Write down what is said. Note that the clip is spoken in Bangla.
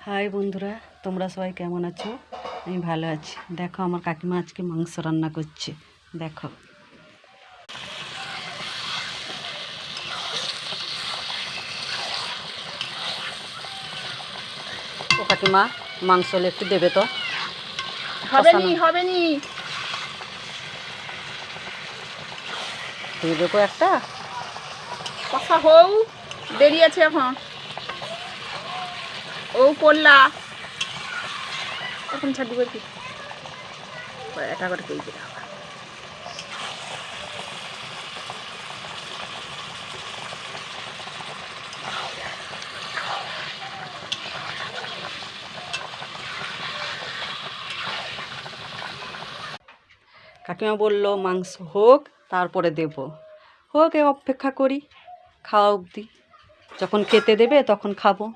হাই বন্ধুরা, তোমরা সবাই কেমন আছো? আমি ভালো আছি। দেখো আমার কাকিমা আজকে মাংস রান্না করছে। দেখো ও কাকিমা, মাংস হলে একটু দেবে তো। হবে নি দিয়ে দেবো একটা। কষা হও, দেরি আছে এখন। ও করলা এখন ছাড় দিবে কি এটা করে কই দিলাম। কাকিমা বললো মাংস হোক তারপরে দেব। হোক, অপেক্ষা করি খাওয়া অবধি। যখন খেতে দেবে তখন খাবো।